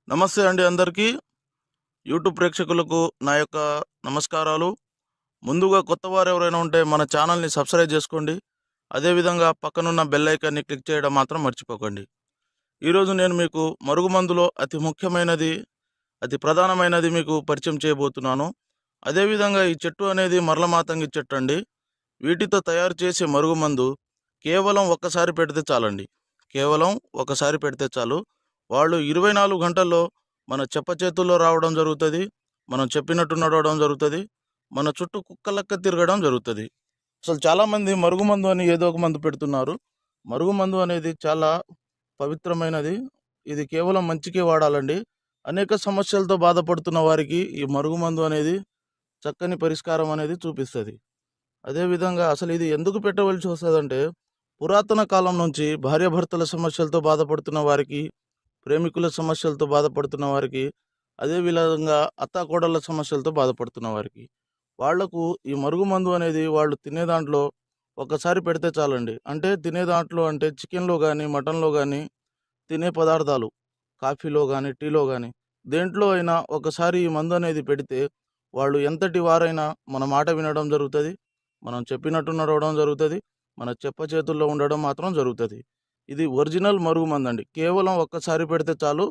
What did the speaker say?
నమస్తే అండి అందరికీ. యూట్యూబ్ ప్రేక్షకులకు నా యొక్క నమస్కారాలు. ముందుగా కొత్తవారు ఎవరైనా ఉంటే మన ఛానల్ని సబ్స్క్రైబ్ చేసుకోండి. అదేవిధంగా పక్కనున్న బెల్ ఐకాన్ని క్లిక్ చేయడం మాత్రం మర్చిపోకండి. ఈరోజు నేను మీకు మరుగుమందులో అతి ముఖ్యమైనది, అతి ప్రధానమైనది మీకు పరిచయం చేయబోతున్నాను. అదేవిధంగా ఈ చెట్టు అనేది మరలమాతంగి చెట్టు అండి. వీటితో తయారు చేసే మరుగుమందు కేవలం ఒక్కసారి పెడితే చాలండి. కేవలం ఒకసారి పెడితే చాలు. వాళ్ళు 24 గంటల్లో మన చేతుల్లో రావడం జరుగుతుంది. మనం చెప్పినట్టు నడవడం జరుగుతుంది. మన చుట్టూ కుక్కలక్క తిరగడం జరుగుతుంది. అసలు చాలామంది మరుగుమందు అని ఏదో ఒక మందు పెడుతున్నారు. మరుగుమందు అనేది చాలా పవిత్రమైనది. ఇది కేవలం మంచికే వాడాలండి. అనేక సమస్యలతో బాధపడుతున్న వారికి ఈ మరుగుమందు అనేది చక్కని పరిష్కారం అనేది చూపిస్తుంది. అదేవిధంగా అసలు ఇది ఎందుకు పెట్టవలసి వస్తుందంటే, పురాతన కాలం నుంచి భార్యాభర్తల సమస్యలతో బాధపడుతున్న వారికి, ప్రేమికుల సమస్యలతో బాధపడుతున్న వారికి, అదేవిధంగా అత్తాకోడళ్ళ సమస్యలతో బాధపడుతున్న వారికి, వాళ్లకు ఈ మరుగుమందు అనేది వాళ్ళు తినే దాంట్లో ఒకసారి పెడితే చాలండి. అంటే తినే దాంట్లో అంటే చికెన్లో కానీ, మటన్లో కానీ, తినే పదార్థాలు కాఫీలో కానీ, టీలో కానీ, దేంట్లో అయినా ఒకసారి ఈ మందు అనేది పెడితే వాళ్ళు ఎంతటి వారైనా మన మాట వినడం జరుగుతుంది. మనం చెప్పినట్టు నడవడం జరుగుతుంది. మన చేతుల్లో ఉండడం మాత్రం జరుగుతుంది. ఇది ఒరిజినల్ మరుగుమందు అండి. కేవలం ఒక్కసారి పెడితే చాలు.